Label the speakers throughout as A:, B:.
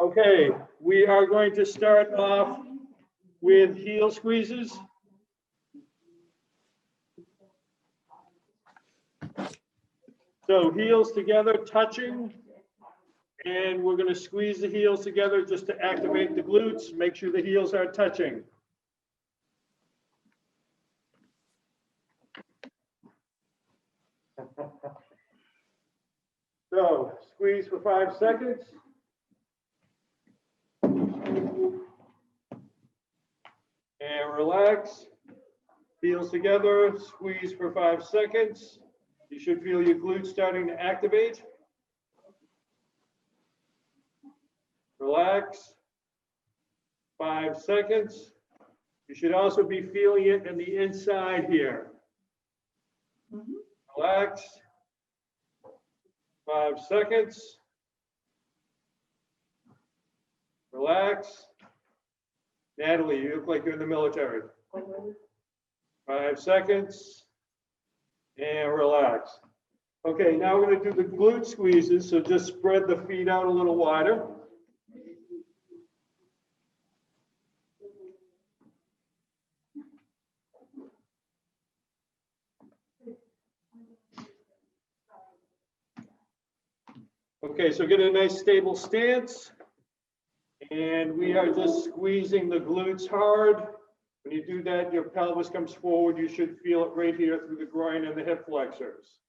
A: Okay, we are going to start off with heel squeezes. So heels together, touching, and we're going to squeeze the heels together just to activate the glutes. Make sure the heels are touching. So squeeze for 5 seconds. And relax. Heels together, squeeze for 5 seconds. You should feel your glutes starting to activate. Relax. 5 seconds. You should also be feeling it in the inside here. Relax. 5 seconds. Relax. Natalie, you look like you're in the military. 5 seconds. And relax. Okay, now we're going to do the glute squeezes. So just spread the feet out a little wider. Okay, so get a nice stable stance. And we are just squeezing the glutes hard. When you do that, your pelvis comes forward. You should feel it right here through the groin and the hip flexors.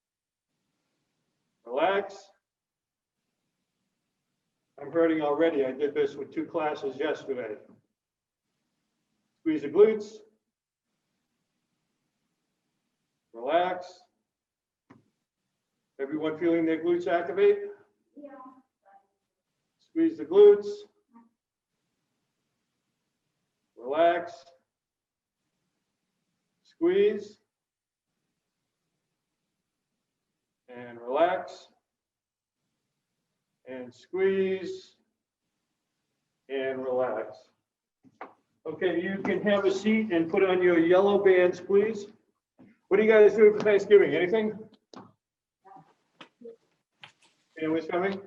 A: Relax. I'm hurting already. I did this with 2 classes yesterday. Squeeze the glutes. Relax. Everyone feeling their glutes activate? Yeah. Squeeze the glutes. Relax. Squeeze. And relax. And squeeze. And relax. Okay, you can have a seat and put on your yellow bands, please. What are you guys doing for Thanksgiving? Anything? Family's coming?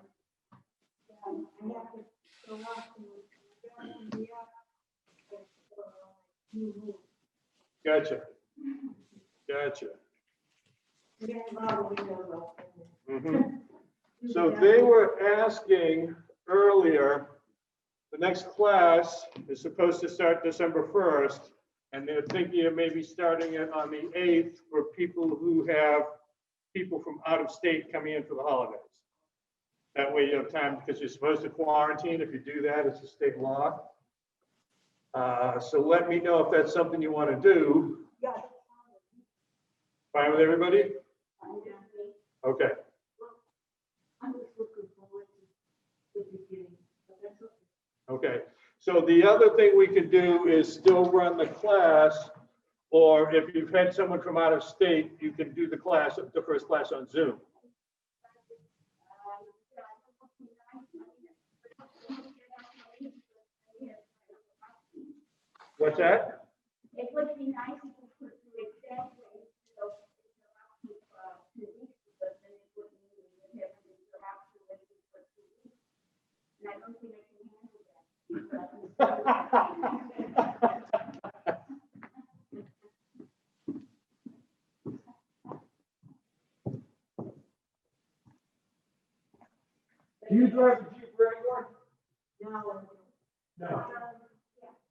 A: Gotcha. Gotcha. So they were asking earlier, the next class is supposed to start December 1st, and they're thinking of maybe starting it on the 8th for people who have people from out of state coming in for the holidays. That way you have time, because you're supposed to quarantine. If you do that, it's a state law. So let me know if that's something you want to do. Fine with everybody? Okay. Okay. So the other thing we could do is still run the class, or if you've had someone from out of state, you can do the class, the first class on Zoom. What's that?
B: It would be nice if you could do it that way, so it's around 2 weeks, but then it wouldn't mean that you have to wait for 2 weeks. And I don't think I can handle that.
A: Do you drive a Jeep Wrangler?
B: No.
A: No.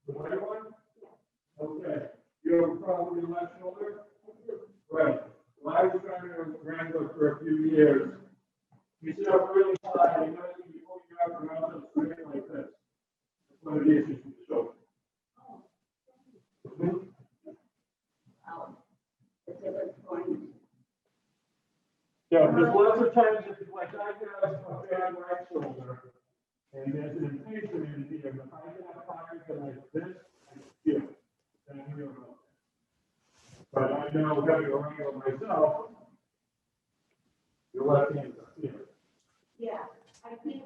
A: The white one? Okay. You have a problem with your left shoulder? Right. Well, I was driving a Wrangler for a few years. You sit up really high, and nothing before you have around the straight like this. That's one of the issues with the shoulder. Yeah, there's lots of times it's like I have a bad right shoulder, and there's an inflation in here. If I get a fire like this, I feel it. Then I know. But I know having a Wrangler myself, your left hand is here.
B: Yeah, I think.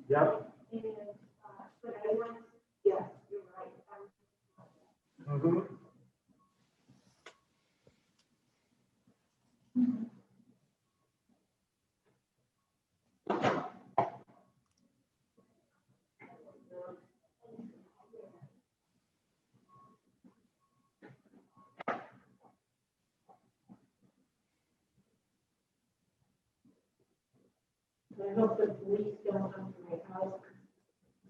A: Yep.
B: But I want, yes, you're right.
A: Mm-hmm.
C: I hope the police don't come to my house.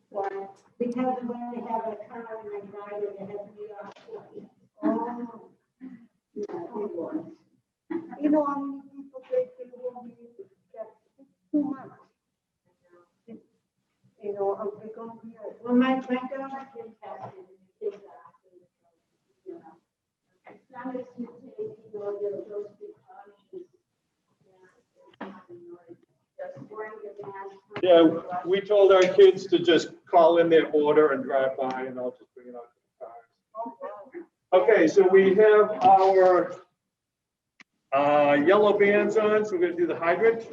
C: Why? Because when they have a car and they drive it, it has to be off. Oh. Yeah, it was. You know how many people they will be, that's too much. You know, they're gonna be, well, my daughter's been tested, and the kids are, you know. As long as you take, you know, those precautions. Just wearing your mask.
A: Yeah, we told our kids to just call in their order and drive by and I'll just bring it out to the cars. Okay, so we have our yellow bands on, so we're gonna do the hydrant.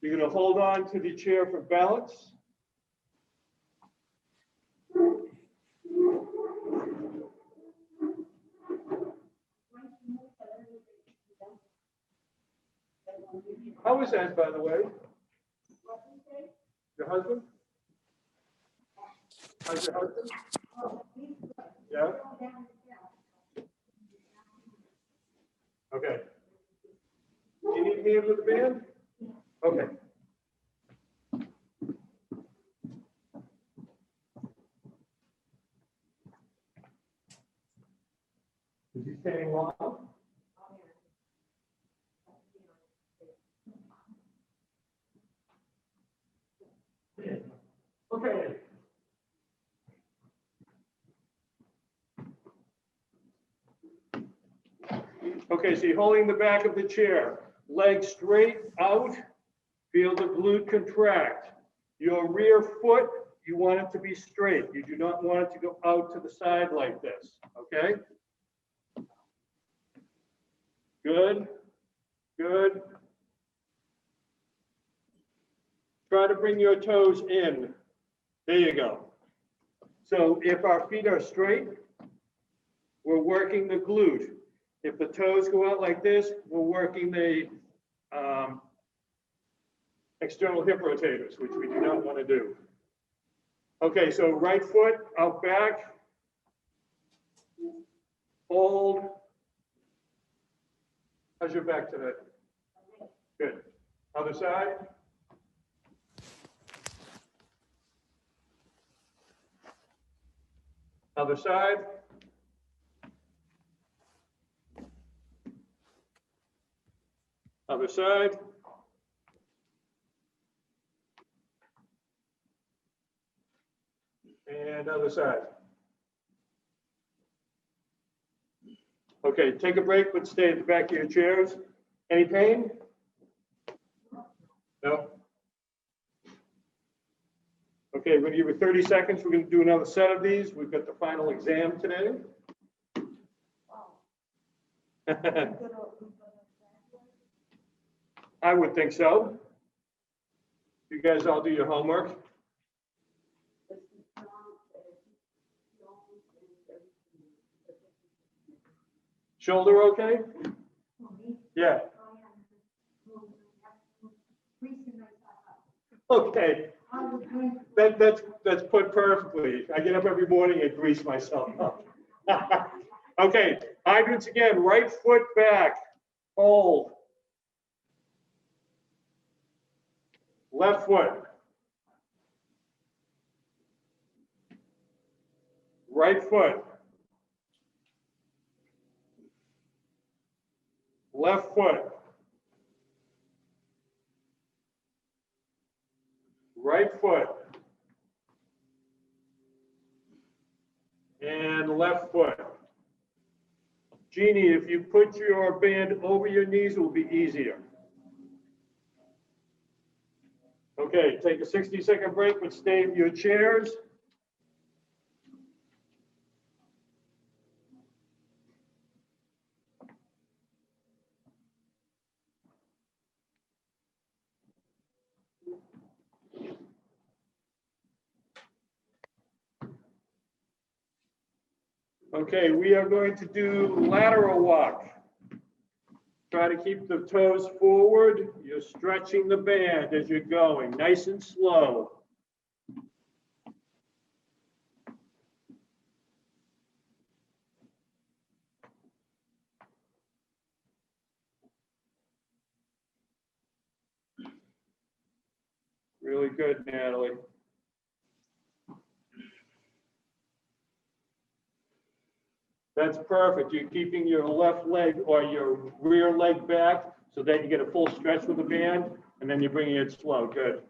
A: You're gonna hold on to the chair for balance. How was that, by the way? Your husband? How's your husband? Yeah? Okay. Do you need hands with the band? Okay. Is he standing long? Okay. Okay, so you're holding the back of the chair, legs straight out, feel the glute contract. Your rear foot, you want it to be straight. You do not want it to go out to the side like this, okay? Good, good. Try to bring your toes in. There you go. So if our feet are straight, we're working the glute. If the toes go out like this, we're working the external hip rotators, which we do not want to do. Okay, so right foot out back, hold. How's your back today? Good. Other side. Other side. Other side. And other side. Okay, take a break, but stay at the back of your chairs. Any pain? No? Okay, we're going to give you 30 seconds. We're going to do another set of these. We've got the final exam today. I would think so. You guys all do your homework. Shoulder okay? Yeah. Okay. That's put perfectly. I get up every morning and grease myself up. Okay, hydrants again, right foot back, hold. Left foot. Right foot. Left foot. Right foot. And left foot. Jeannie, if you put your band over your knees, it will be easier. Okay, take a 60-second break, but stay in your chairs. Okay, we are going to do lateral walk. Try to keep the toes forward. You're stretching the band as you're going, nice and slow. Really good, Natalie. That's perfect. You're keeping your left leg or your rear leg back so that you get a full stretch with the band, and then you're bringing it slow. Good.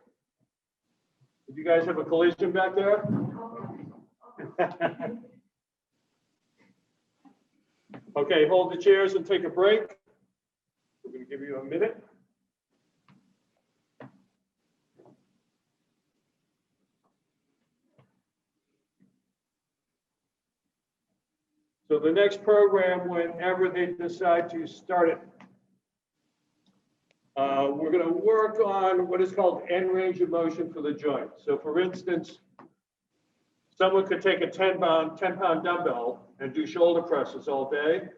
A: Did you guys have a collision back there? Okay, hold the chairs and take a break. We're going to give you a minute. So the next program, whenever they decide to start it, we're going to work on what is called end range of motion for the joint. So for instance, someone could take a 10-pound dumbbell and do shoulder presses all day,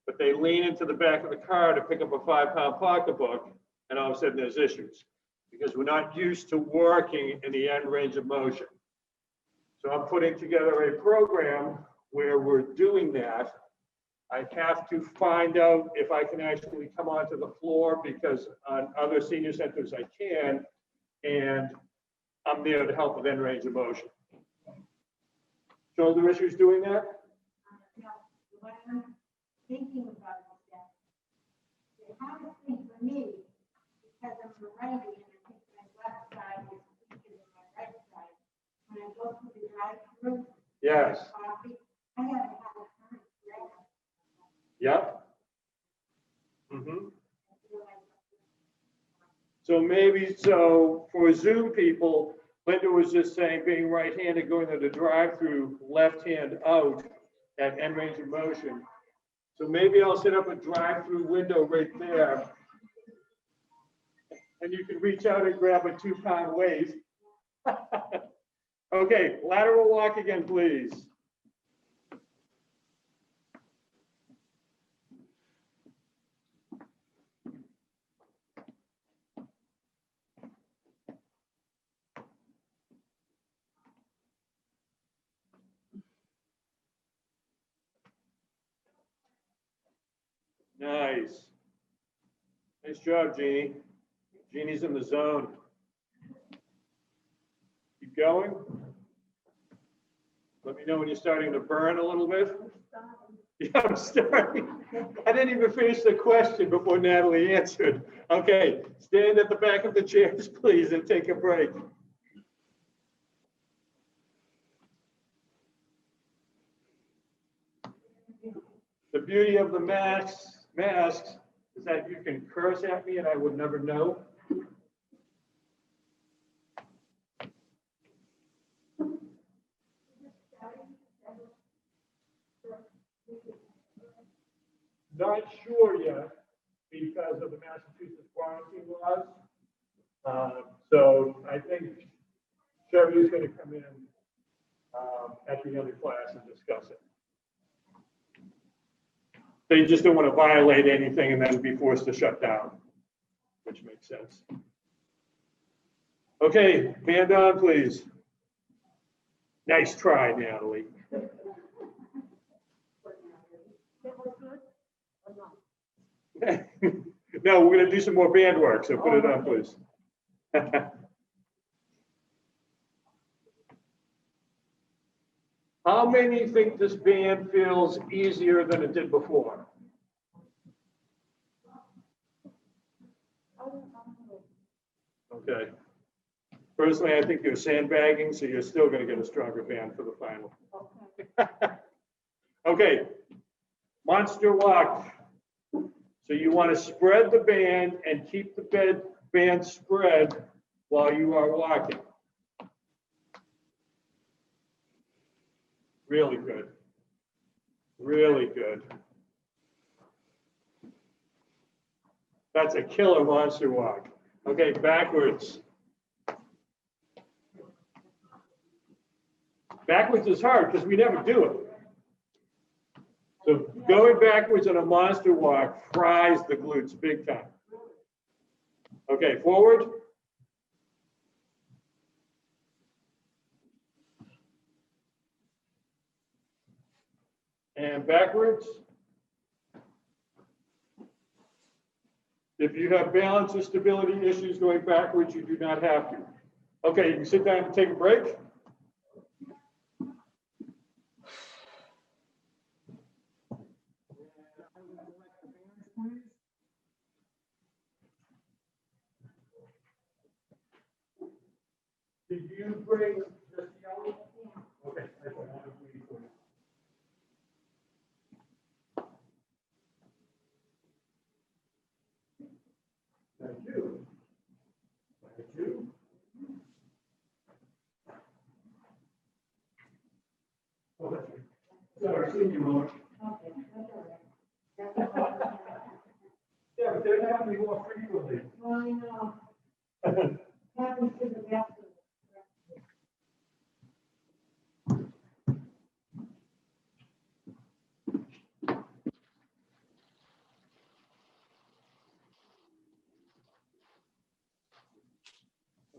A: but they lean into the back of the car to pick up a 5-pound pocketbook, and all of a sudden there's issues because we're not used to working in the end range of motion. So I'm putting together a program where we're doing that. I have to find out if I can actually come onto the floor because on other senior centers I can, and I'm there to help with end range of motion. Shoulder issues doing that?
C: No, what I'm thinking about is that the hardest thing for me, because I'm a righty and I think my left side is weaker than my right side, when I go through the drive-through.
A: Yes.
C: Coffee, I have a hard time.
A: Yep. So maybe, so for Zoom people, Linda was just saying being right-handed, going to the drive-through, left hand out at end range of motion. So maybe I'll set up a drive-through window right there. And you can reach out and grab a 2-pound weight. Okay, lateral walk again, please. Nice. Nice job, Jeannie. Jeannie's in the zone. Keep going. Let me know when you're starting to burn a little bit. Yeah, I'm starting. I didn't even finish the question before Natalie answered. Okay, stand at the back of the chairs, please, and take a break. The beauty of the masks is that you can curse at me and I would never know. Not sure yet because of the Massachusetts quarantine laws. So I think Sherry's going to come in at the other class and discuss it. They just don't want to violate anything and then be forced to shut down, which makes sense. Okay, band on, please. Nice try, Natalie. No, we're going to do some more band work, so put it on, please. How many think this band feels easier than it did before? Okay. Personally, I think you're sandbagging, so you're still going to get a stronger band for the final. Okay. Monster walk. So you want to spread the band and keep the band spread while you are walking. Really good. Really good. That's a killer monster walk. Okay, backwards. Backwards is hard because we never do it. So going backwards on a monster walk fries the glutes big time. Okay, forward. And backwards. If you have balance or stability issues going backwards, you do not have to. Okay, you can sit down and take a break. Did you bring just yellow? Okay. Thank you. Thank you. Oh, that's right. Sorry, seen you, Mom. Yeah, but they're happening more frequently.
C: Well, you know, happens to the best of us.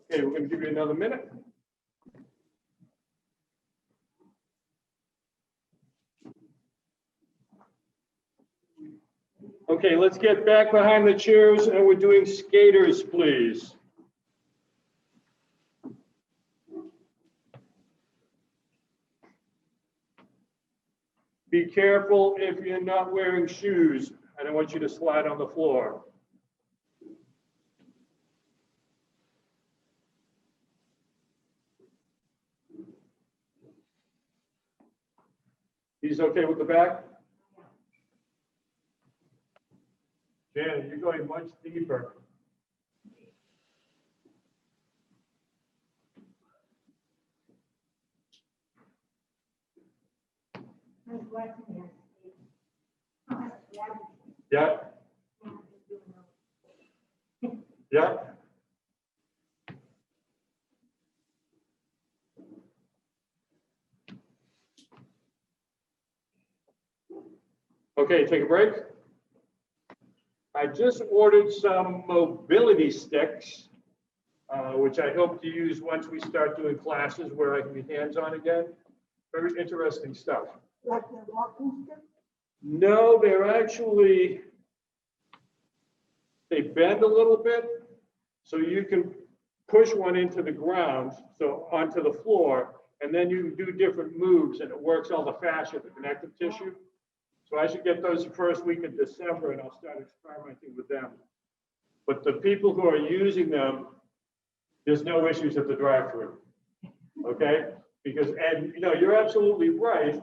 A: Okay, we're going to give you another minute. Okay, let's get back behind the chairs and we're doing skaters, please. Be careful if you're not wearing shoes. I don't want you to slide on the floor. He's okay with the back? Janet, you're going much deeper. Yeah. Yeah. Okay, take a break. I just ordered some mobility sticks, which I hope to use once we start doing classes where I can be hands-on again. Very interesting stuff.
C: Like the walking stick?
A: No, they're actually, they bend a little bit, so you can push one into the ground, so onto the floor, and then you can do different moves, and it works all the fascia, the connective tissue. So I should get those the first week of December, and I'll start experimenting with them. But the people who are using them, there's no issues at the drive-through, okay? Because, and you know, you're absolutely right,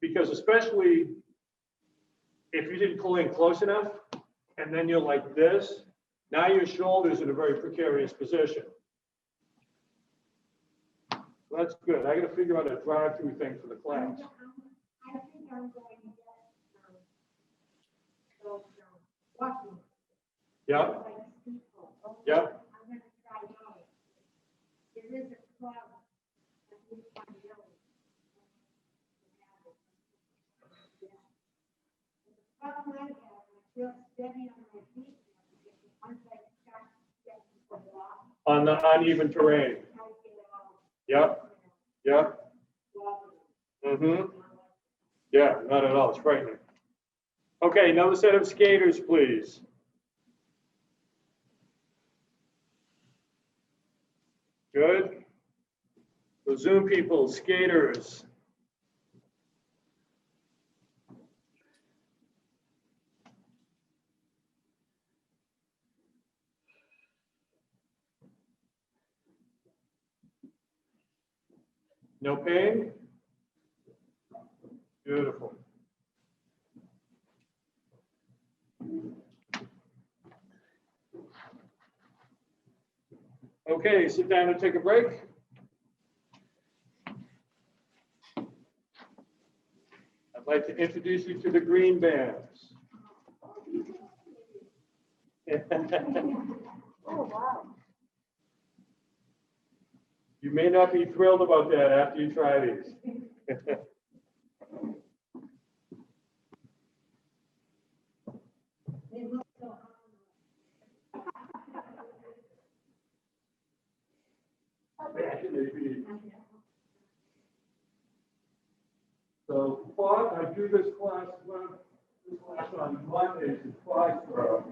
A: because especially if you didn't pull in close enough, and then you're like this, now your shoulder's in a very precarious position. So that's good. I gotta figure out a drive-through thing for the class.
C: I think I'm going to get those walking.
A: Yeah,
C: Like people.
A: yeah.
C: I'm going to try those. There is a club. That we find really. The problem I have, I feel steady on my feet. Once I start getting the block,
A: On the uneven terrain.
C: I get it all.
A: Yep, yep.
C: Wobbly.
A: Mm-hmm. Yeah, not at all. It's frightening. Okay, another set of skaters, please. Good. So Zoom people, skaters. No pain? Beautiful. Okay, sit down and take a break. I'd like to introduce you to the green bands.
C: Oh, wow.
A: You may not be thrilled about that after you try these.
C: They look so
A: So quad, I do this class on Mondays in Foxborough.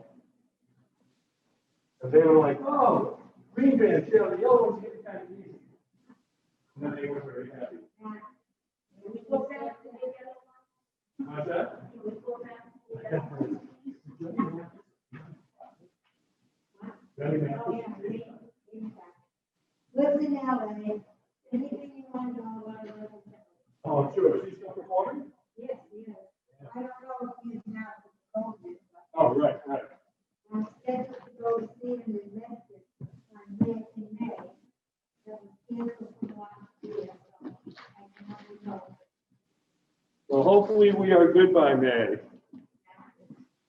A: And they were like, oh, green bands, yeah, the yellow ones get kind of And then they were very happy.
B: We go back to the yellow one.
A: What's that?
B: We go back to the yellow one.
A: Very
C: Oh,
A: happy.
C: yeah, lives in LA. Anything you want to know about it?
A: Oh, sure. Is he still performing?
C: Yes, yes. I don't know if he's now COVID,
A: Oh, right, right.
C: but I'm scheduled to go see him in Memphis in May. That was canceled from last year, so I can only know.
A: Well, hopefully we are good by May.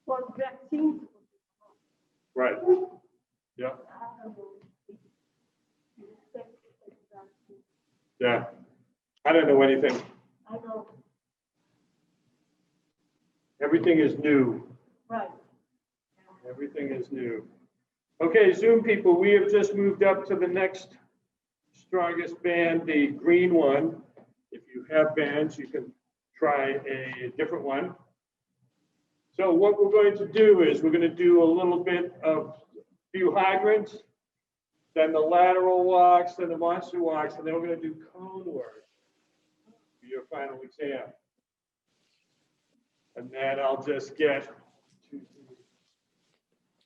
B: Well, vaccines.
A: Right. Yeah. Yeah. I don't know anything.
B: I know,
A: Everything is new.
B: right.
A: Everything is new. Okay, Zoom people, we have just moved up to the next strongest band, the green one. If you have bands, you can try a different one. So what we're going to do is we're going to do a little bit of few hydrants, then the lateral walks, then the monster walks, and then we're going to do cone work for your final exam. And then I'll just get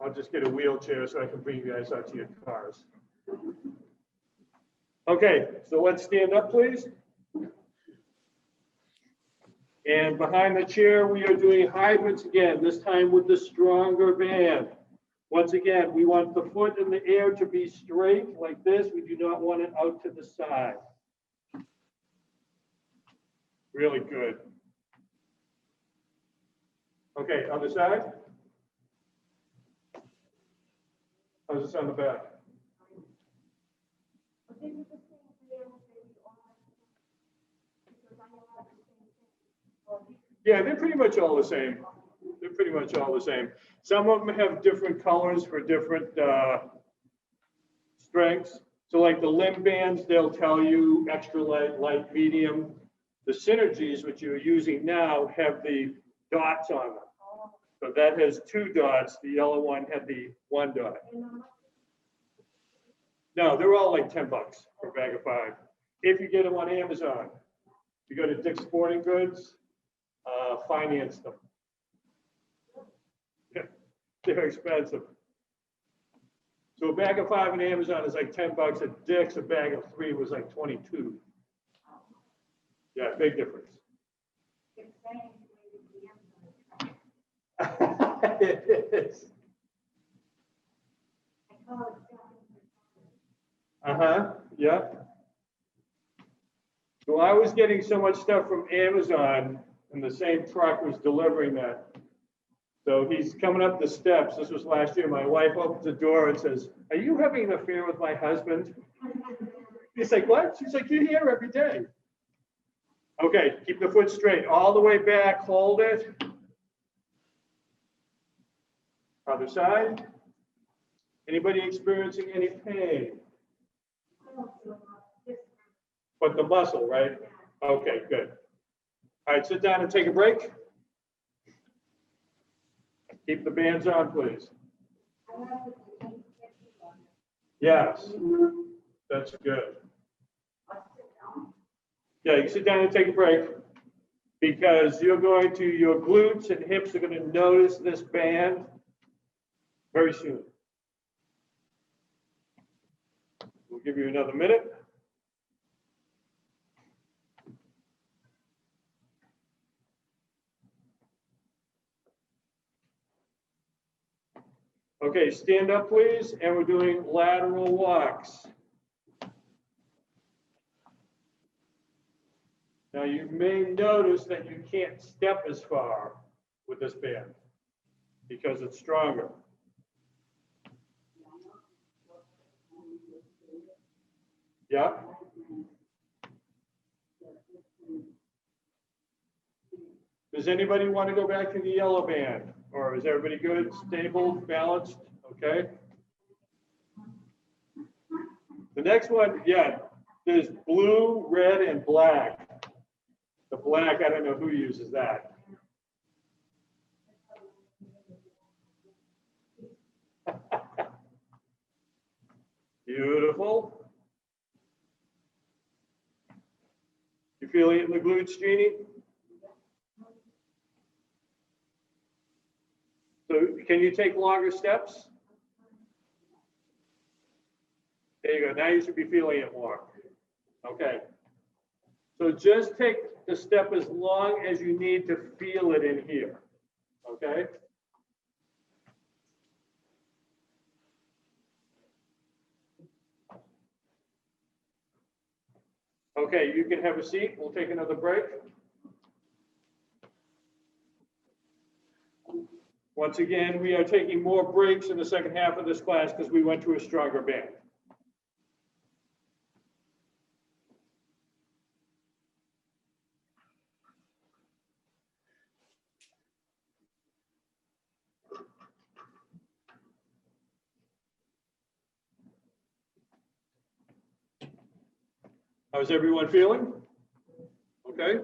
A: a wheelchair so I can bring you guys out to your cars. Okay, so let's stand up, please. And behind the chair, we are doing hydrants again, this time with the stronger band. Once again, we want the foot in the air to be straight like this. We do not want it out to the side. Really good. Okay, other side. How's this on the back? Yeah, they're pretty much all the same. They're pretty much all the same. Some of them have different colors for different strengths. So like the limb bands, they'll tell you extra light, light, medium. The synergies, which you're using now, have the dots on them. So that has 2 dots. The yellow one had the 1 dot. No, they're all like $10 for a bag of 5. If you get them on Amazon, you go to Dick's Sporting Goods, finance them. They're expensive. So a bag of 5 on Amazon is like $10. At Dick's, a bag of 3 was like 22. Yeah, big difference. It is. Yeah. So I was getting so much stuff from Amazon, and the same truck was delivering that. So he's coming up the steps. This was last year. My wife opens the door and says, "Are you having an affair with my husband?" He's like, "What?" She's like, "You're here every day." Okay, keep the foot straight. All the way back, hold it. Other side. Anybody experiencing any pain? But the muscle, right? Okay, good. All right, sit down and take a break. Keep the bands on, please. Yes, that's good. Yeah, you can sit down and take a break because your glutes and hips are going to notice this band very soon. We'll give you another minute. Okay, stand up, please, and we're doing lateral walks. Now, you may notice that you can't step as far with this band because it's stronger. Yeah? Does anybody want to go back to the yellow band? Or is everybody good, stable, balanced? Okay. The next one, yeah, there's blue, red, and black. The black, I don't know who uses that. Beautiful. feel it in the glutes, Jeannie? So can you take longer steps? There you go. Now you should be feeling it more. Okay. So just take the step as long as you need to feel it in here. Okay? Okay, you can have a seat. We'll take another break. Once again, we are taking more breaks in the second half of this class because we went to a stronger band. How's everyone feeling? Okay.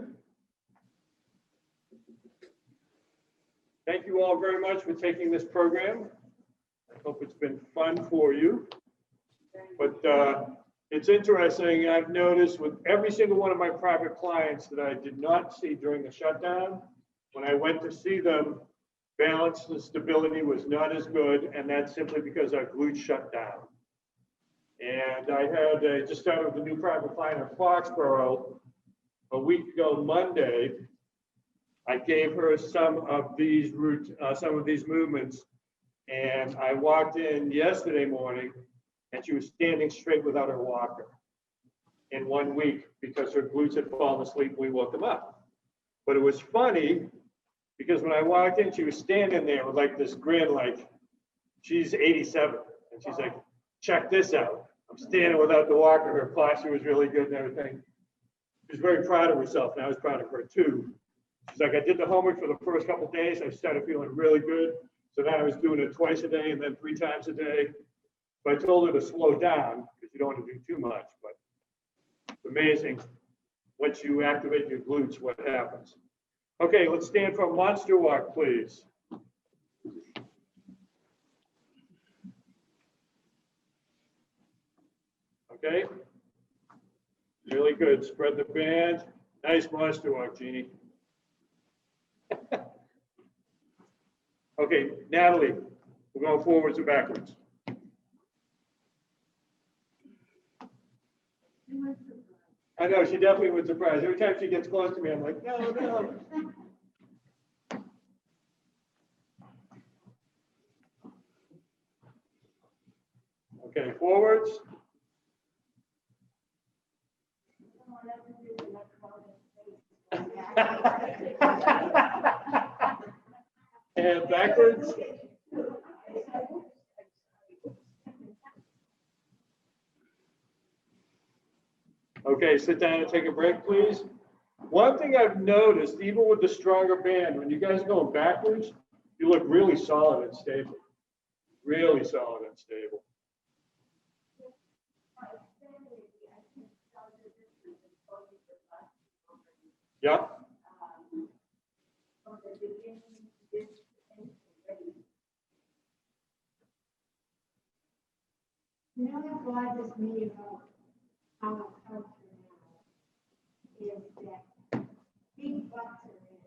A: Thank you all very much for taking this program. I hope it's been fun for you. But it's interesting, I've noticed with every single one of my private clients that I did not see during the shutdown, when I went to see them, balance and stability was not as good, and that's simply because our glutes shut down. And I had just started with a new private client in Foxborough a week ago Monday. I gave her some of these movements, and I walked in yesterday morning, and she was standing straight without her walker in 1 week because her glutes had fallen asleep. We woke them up. But it was funny because when I walked in, she was standing there with like this grin, like she's 87, and she's like, "Check this out. I'm standing without the walker." Her posture was really good and everything. She was very proud of herself, and I was proud of her too. She's like, "I did the homework for the first couple of days. I started feeling really good. So now I was doing it twice a day and then 3 times a day." So I told her to slow down because you don't want to do too much. But it's amazing once you activate your glutes, what happens. Okay, let's stand for a monster walk, please. Okay. Really good. Spread the band. Nice monster walk, Jeannie. Okay, Natalie, we're going forwards and backwards. I know, she definitely was surprised. Every time she gets close to me, I'm like, no, no. Okay, forwards. And backwards. Okay, sit down and take a break, please. One thing I've noticed, even with the stronger band, when you guys are going backwards, you look really solid and stable. Really solid and stable. Yeah.
C: You know what bothers me about our culture now is that big butts are in.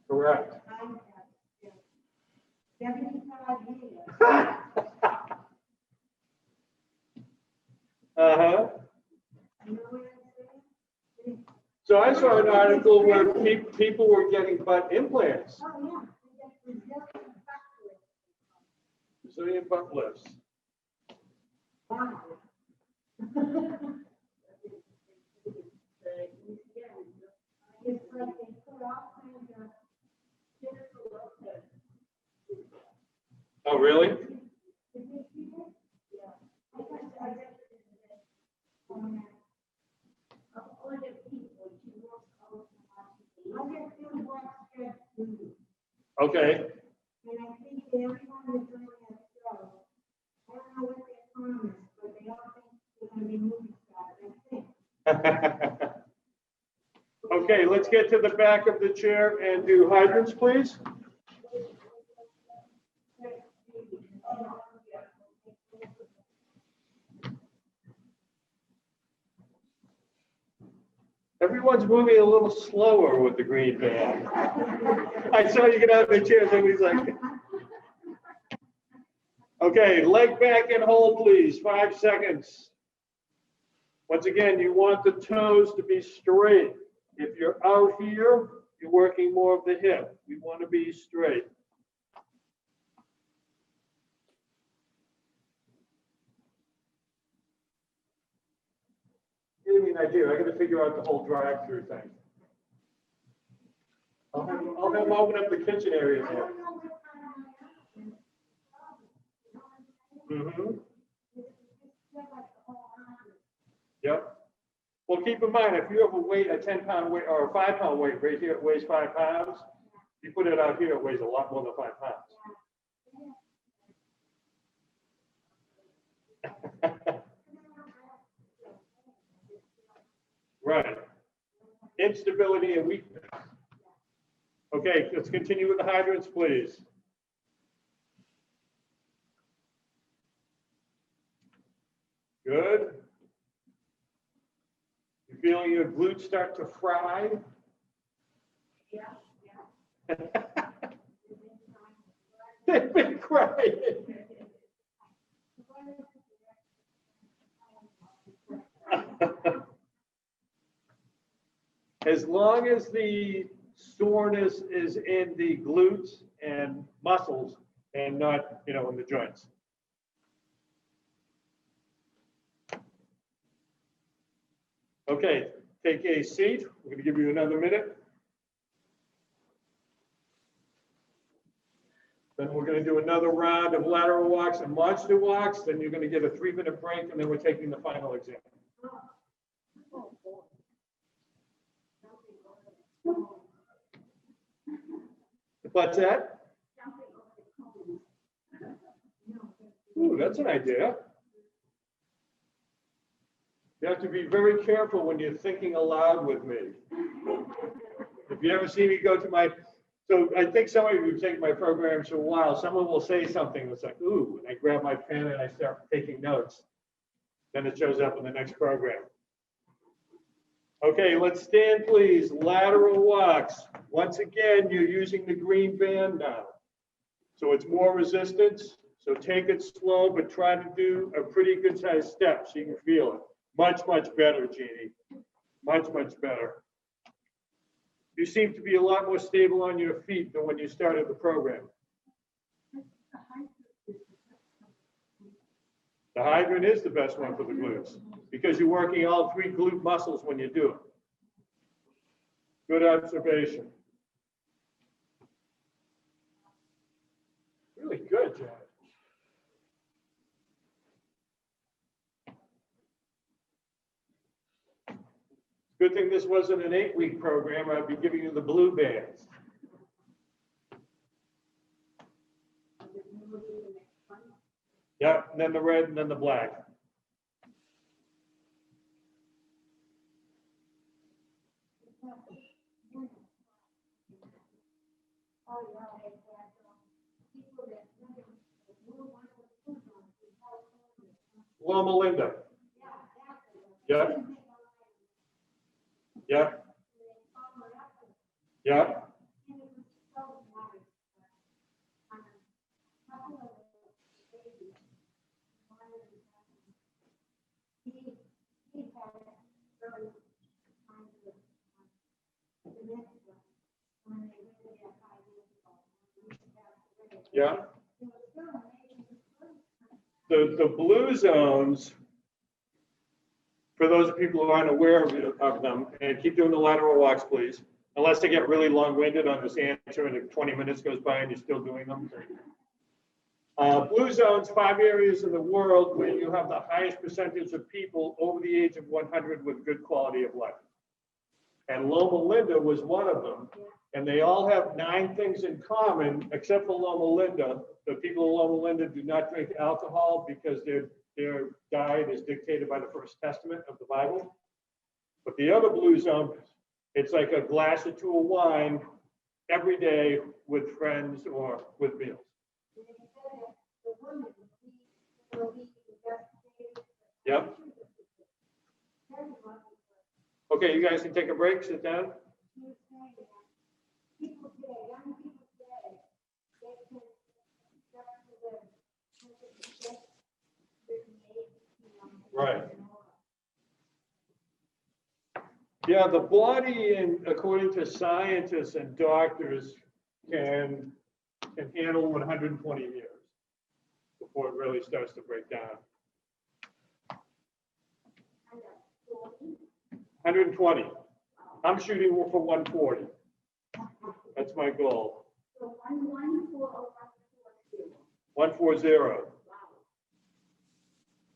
A: Correct.
C: I have 75 years.
A: Uh-huh.
C: You know what I'm saying?
A: So I saw an article where people were getting butt implants.
C: Oh, yeah.
A: Brazilian butt lifts.
C: Wow. It's like they put all kinds of
A: Oh, really? Okay.
C: And I think everyone is doing that show. I don't know what they promised, but they all think they're going to be movie stars, I think.
A: Okay, let's get to the back of the chair and do hydrants, please. Everyone's moving a little slower with the green band. I saw you get out of the chair, somebody's like, okay, leg back and hold, please, 5 seconds. Once again, you want the toes to be straight. If you're out here, you're working more of the hip. We want to be straight. Give me an idea. I got to figure out the whole drive-through thing. I'll have them open up the kitchen areas here. Mm-hmm. Yep. Well, keep in mind, if you have a weight, a 10-pound weight or a 5-pound weight right here, it weighs 5 pounds. You put it out here, it weighs a lot more than 5 pounds. Right. Instability and weakness. Okay, let's continue with the hydrants, please. Good. You feeling your glutes start to fry? Yeah. They've been crying. As long as the soreness is in the glutes and muscles and not, in the joints. Okay, take a seat. We're going to give you another minute. Then we're going to do another round of lateral walks and monster walks. Then you're going to get a 3-minute break, and then we're taking the final exam. What's that? Ooh, that's an idea. You have to be very careful when you're thinking aloud with me. If you ever see me go to so I think some of you have taken my programs for a while. Someone will say something that's like, ooh, and I grab my pen and I start taking notes. Then it shows up in the next program. Okay, let's stand, please. Lateral walks. Once again, you're using the green band now. So it's more resistance. So take it slow, but try to do a pretty good sized step so you can feel it. Much, much better, Jeannie. Much, much better. You seem to be a lot more stable on your feet than when you started the program. The hydrant is the best one for the glutes because you're working all 3 glute muscles when you do it. Good observation. Really good, Janet. Good thing this wasn't an 8-week program. I'd be giving you the blue bands. Yeah, and then the red, and then the black. Loma Linda. Yeah. Yeah. Yeah. Yeah. The blue zones, for those people who aren't aware of them, and keep doing the lateral walks, please, unless they get really long-winded on this answer and 20 minutes goes by and you're still doing them. Blue zones, 5 areas in the world where you have the highest percentage of people over the age of 100 with good quality of life. And Loma Linda was one of them. And they all have 9 things in common, except for Loma Linda. The people of Loma Linda do not drink alcohol because their diet is dictated by the First Testament of the Bible. But the other blue zone, it's like a glass or 2 of wine every day with friends or with meals. Yep. Okay, you guys can take a break, sit down.
C: People today, young people today, they can start to
A: Right. Yeah, the body, and according to scientists and doctors, can handle 120 years before it really starts to break down. 120. I'm shooting for 140. That's my goal.
B: So 114 or 142?
A: 140.
B: Wow.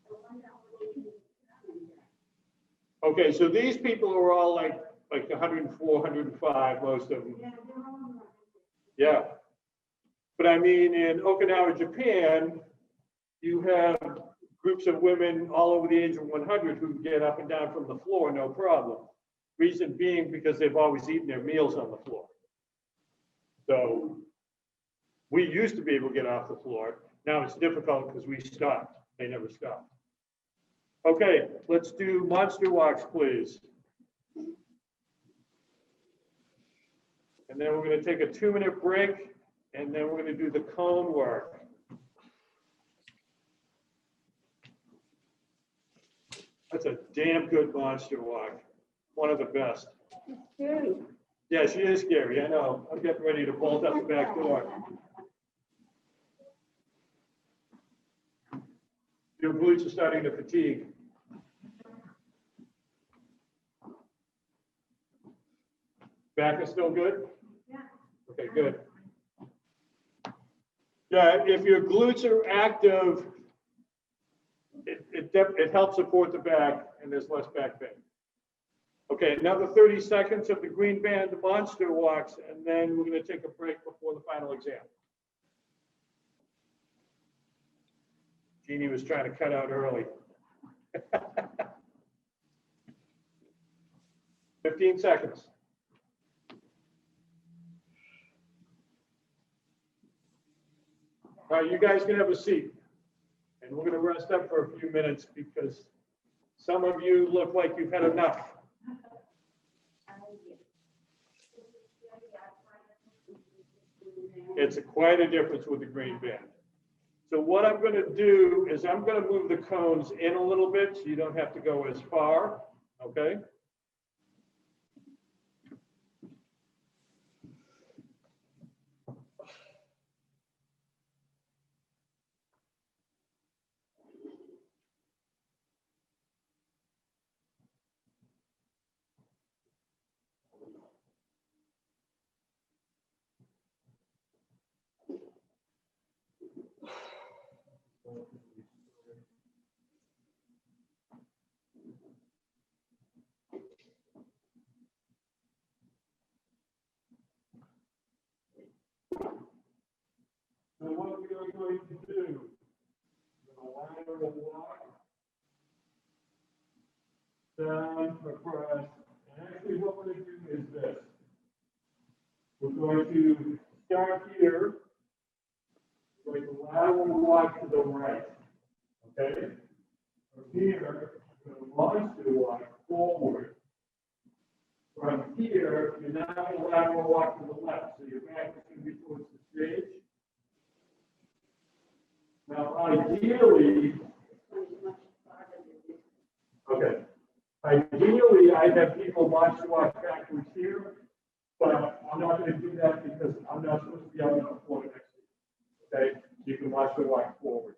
B: I wonder how they can determine that.
A: Okay, so these people are all like 104, 105, most of them. Yeah. But I mean, in Okinawa, Japan, you have groups of women all over the age of 100 who can get up and down from the floor, no problem. Reason being because they've always eaten their meals on the floor. So we used to be able to get off the floor. Now it's difficult because we stopped. They never stopped. Okay, let's do monster walks, please. And then we're going to take a 2-minute break, and then we're going to do the cone work. That's a damn good monster walk. One of the best.
C: It's scary.
A: Yeah, she is scary, I know. I'm getting ready to bolt out the back door. Your glutes are starting to fatigue. Back is still good?
C: Yeah.
A: Okay, good. Yeah, if your glutes are active, it helps support the back and there's less back pain. Okay, another 30 seconds of the green band monster walks, and then we're going to take a break before the final exam. Jeannie was trying to cut out early. 15 seconds. All right, you guys can have a seat. And we're going to rest up for a few minutes because some of you look like you've had enough. It's quite a difference with the green band. So what I'm going to do is I'm going to move the cones in a little bit so you don't have to go as far, okay? So what we are going to do, we're going to lateral walk down across, and actually what we're going to do is this. We're going to start here, we're going to lateral walk to the right, okay? From here, we're going to monster walk forward. From here, you're now going to lateral walk to the left, so your back is going to be towards the stage. Now, ideally, okay, ideally, I'd have people monster walk backwards here, but I'm not going to do that because I'm not supposed to be out on the floor next to you. Okay, you can monster walk forward.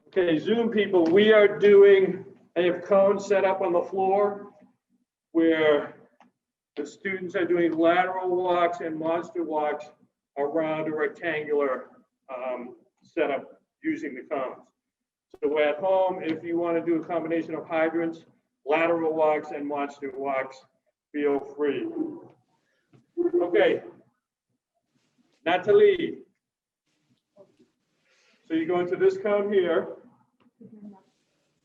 A: Okay, Zoom people, we are doing, I have cones set up on the floor where the students are doing lateral walks and monster walks around a rectangular setup using the cones. So at home, if you want to do a combination of hydrants, lateral walks and monster walks, feel free. Okay, Natalie. So you go into this cone here,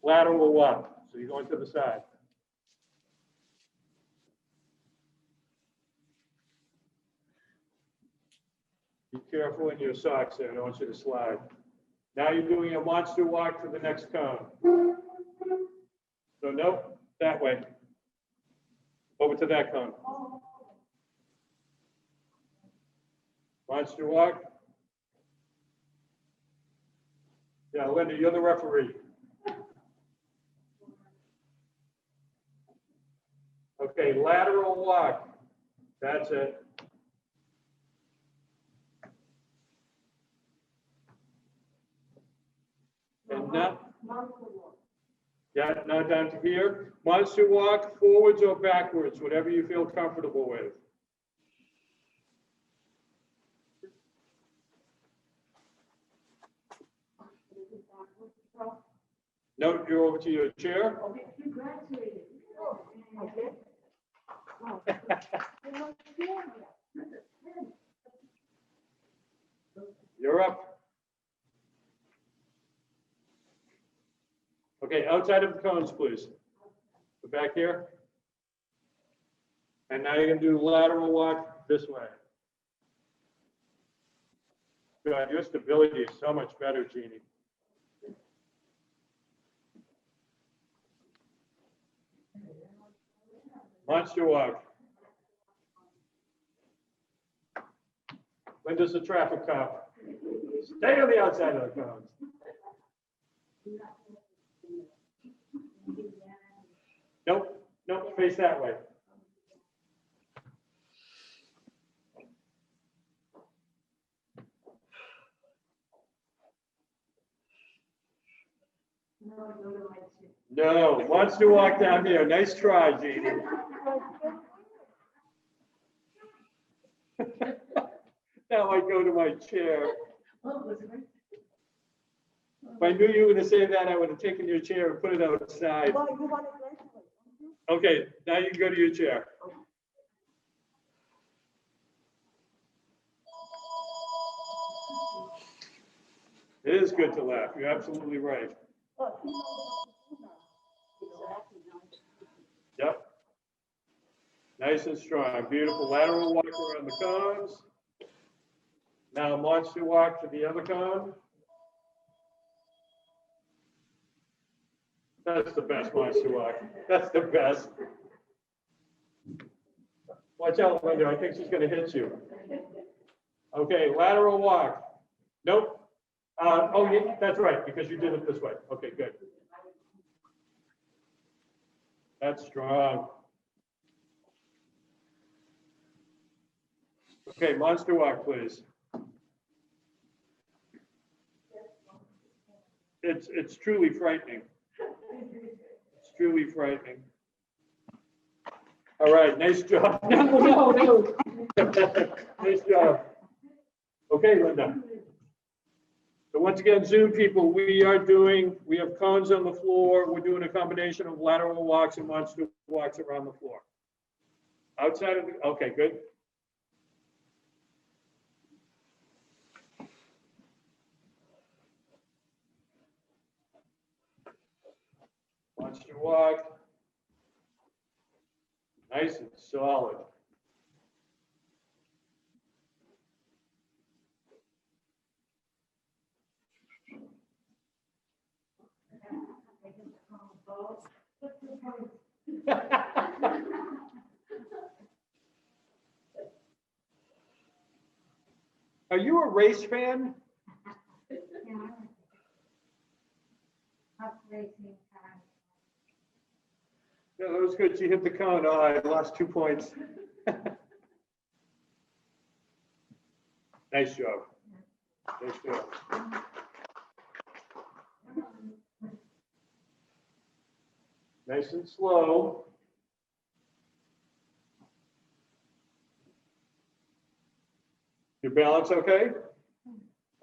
A: lateral walk. So you go into the side. Be careful in your socks there, I don't want you to slide. Now you're doing a monster walk to the next cone. So nope, that way. Over to that cone. Monster walk. Yeah, Linda, you're the referee. Okay, lateral walk. That's it. And now, yeah, now down to here. Monster walk, forwards or backwards, whatever you feel comfortable with. No, you're over to your chair. You're up. Okay, outside of the cones, please. Go back here. And now you're gonna do lateral walk this way. God, your stability is so much better, Jeannie. Monster walk. Linda's a traffic cop. Stay on the outside of the cones. Nope, nope, face that way. No, wants to walk down here. Nice try, Jeannie. Now I go to my chair. If I knew you were going to say that, I would have taken your chair and put it outside. Okay, now you can go to your chair. It is good to laugh. You're absolutely right. Yep. Nice and strong. Beautiful lateral walk around the cones. Now monster walk to the other cone. That's the best monster walk. That's the best. Watch out, Linda. I think she's going to hit you. Okay, lateral walk. Nope. Oh, yeah, that's right, because you did it this way. Okay, good. That's strong. Okay, monster walk, please. It's truly frightening. It's truly frightening. All right, nice job. No. Nice job. Okay, Linda. So once again, Zoom people, we have cones on the floor. We're doing a combination of lateral walks and monster walks around the floor. Outside of the, okay, good. Monster walk. Nice and solid. Are you a race fan? Yeah, that was good. She hit the cone. Oh, I lost 2 points. Nice job. Nice job. Nice and slow. Your balance okay?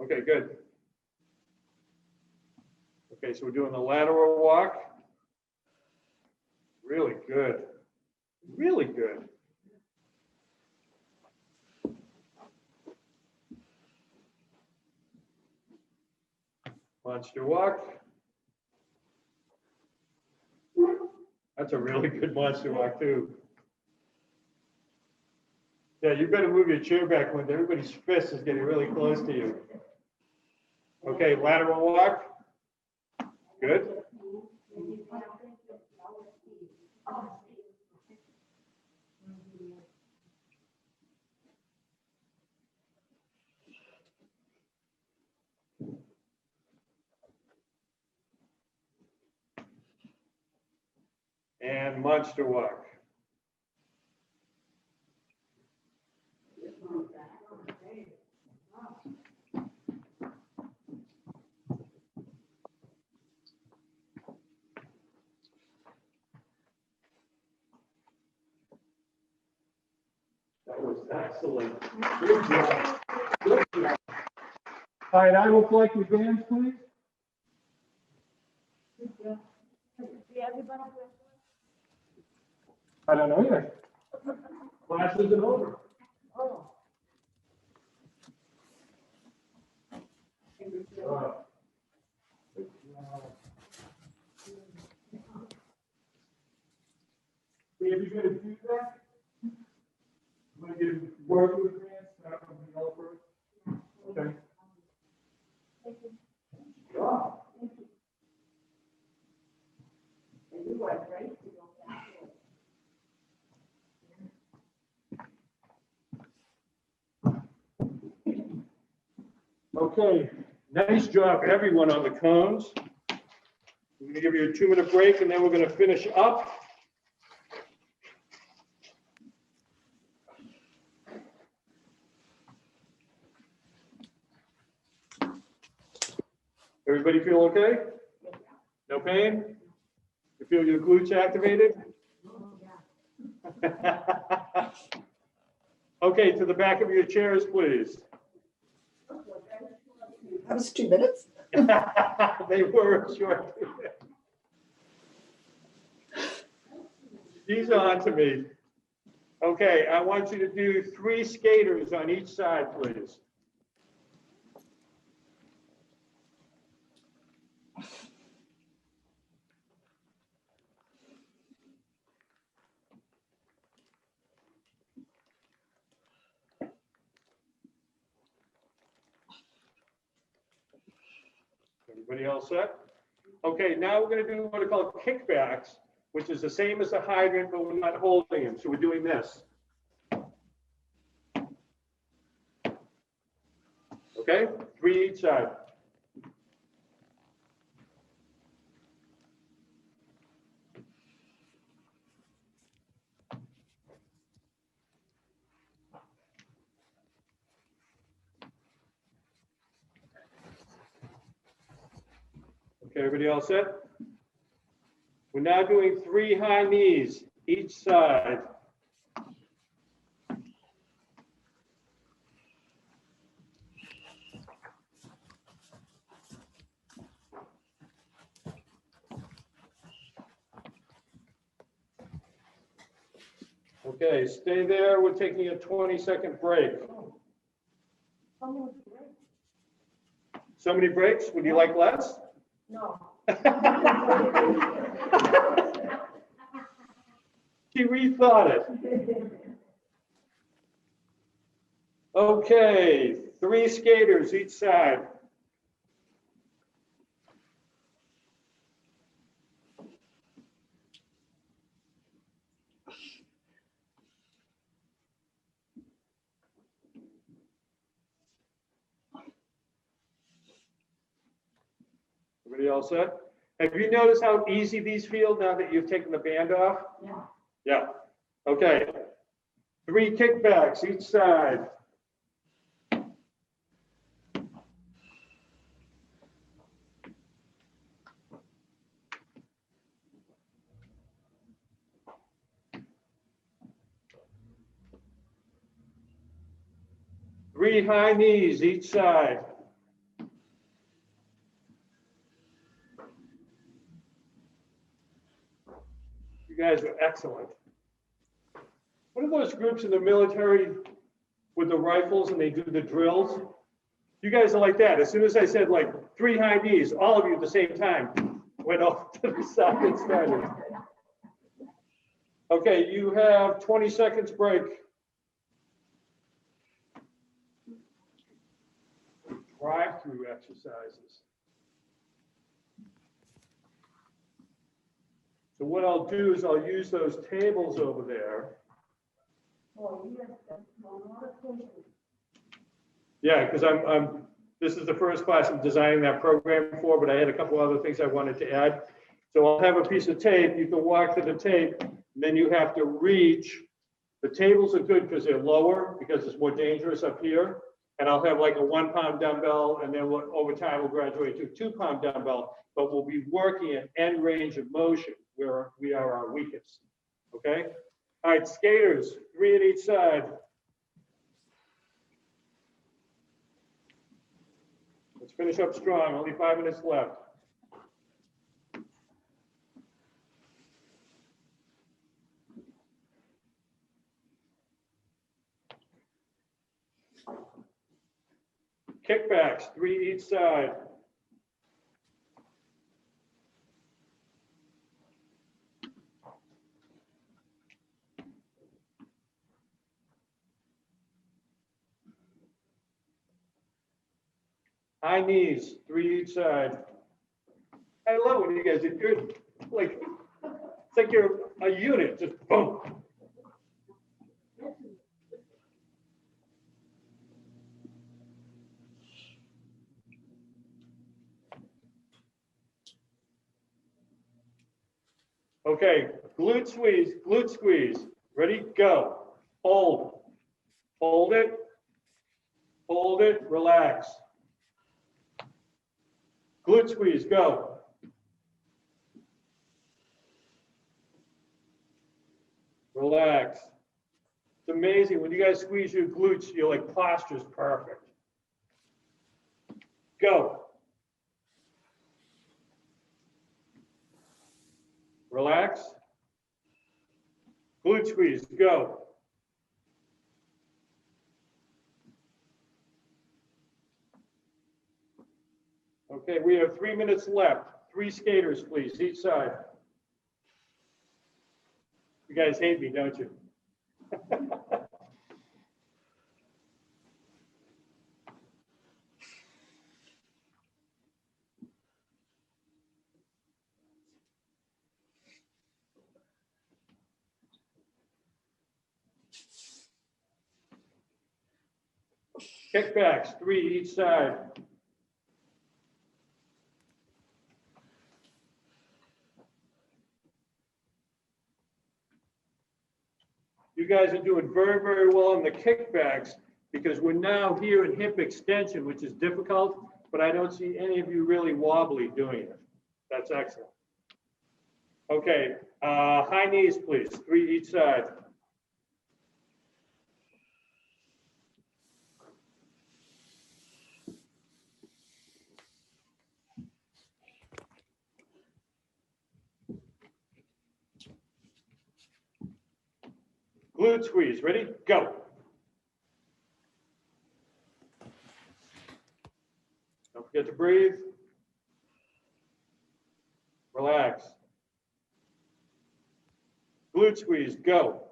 A: Okay, good. Okay, so we're doing the lateral walk. Really good. Really good. Monster walk. That's a really good monster walk too. Yeah, Yeah, you better move your chair back when everybody's fist is getting really close to you. Okay, lateral walk. Good. And monster walk. That was excellent. Good job. Good job. All right, I will collect your bands, please. I don't know yet. Class isn't over. Are you going to do that? I'm going to get work with grants, start from the developer. Okay. Wow. Okay, nice job, everyone on the cones. We're going to give you a 2-minute break, and then we're going to finish up. Everybody feel okay? No pain? You feel your glutes activated? Okay, to the back of your chairs, please.
D: That was 2 minutes.
A: They were short. She's on to me. Okay, I want you to do 3 skaters on each side, please. Everybody else set? Okay, now we're going to do what are called kickbacks, which is the same as the hydrant, but we're not holding him. So we're doing this. Okay, 3 each side. Okay, everybody all set? We're now doing 3 high knees each side. Okay, stay there. We're taking a 20-second break. So many breaks? Would you like less?
C: No.
A: She rethought it. Okay, 3 skaters each side. Everybody all set? Have you noticed how easy these feel now that you've taken the band off?
C: Yeah.
A: Yeah. Okay. 3 kickbacks each side. Three high knees each side. You guys are excellent. What are those groups in the military with the rifles and they do the drills? You guys are like that. As soon as I said like 3 high knees, all of you at the same time went off to the side and started. Okay, you have 20 seconds break. drive-through exercises. So what I'll do is I'll use those tables over there.
C: Oh, yes, that's one more thing.
A: Yeah, because this is the first class I'm designing that program for, but I had a couple other things I wanted to add. So I'll have a piece of tape, you can walk to the tape, and then you have to reach. The tables are good because they're lower, because it's more dangerous up here. And I'll have like a 1 pound dumbbell, and then over time we'll graduate to a 2 pound dumbbell, but we'll be working at end range of motion where we are our weakest, okay? All right, skaters, 3 at each side. Let's finish up strong, only 5 minutes left. Kickbacks, 3 each side. High knees, 3 each side. I love when you guys do good. Like, it's like you're a unit, just boom. Okay, glute squeeze, glute squeeze. Ready, go. Hold. Hold it. Hold it, relax. Glute squeeze, go. Relax. It's amazing when you guys squeeze your glutes, your like posture's perfect. Go. Relax. Glute squeeze, go. Okay, we have 3 minutes left. 3 skaters, please, each side. You guys hate me, don't you? Kickbacks, 3 each side. You guys are doing very, very well on the kickbacks because we're now here in hip extension, which is difficult, but I don't see any of you really wobbly doing it. That's excellent. Okay, high knees, please, 3 each side. Glute squeeze, ready? Go. Don't forget to breathe. Relax. Glute squeeze, go.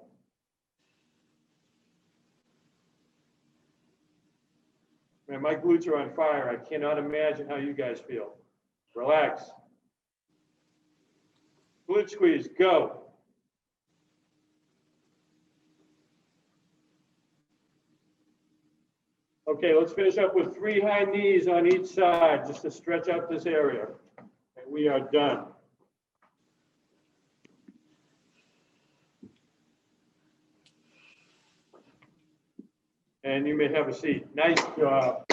A: Man, my glutes are on fire. I cannot imagine how you guys feel. Relax. Glute squeeze, go. Okay, let's finish up with 3 high knees on each side, just to stretch out this area. And we are done. And you may have a seat. Nice job.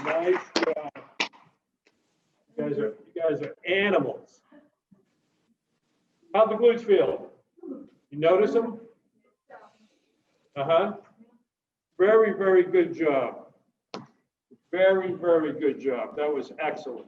A: Nice job. You guys are animals. How'd the glutes feel? You notice them? Uh-huh. Very, very good job. Very, very good job. That was excellent.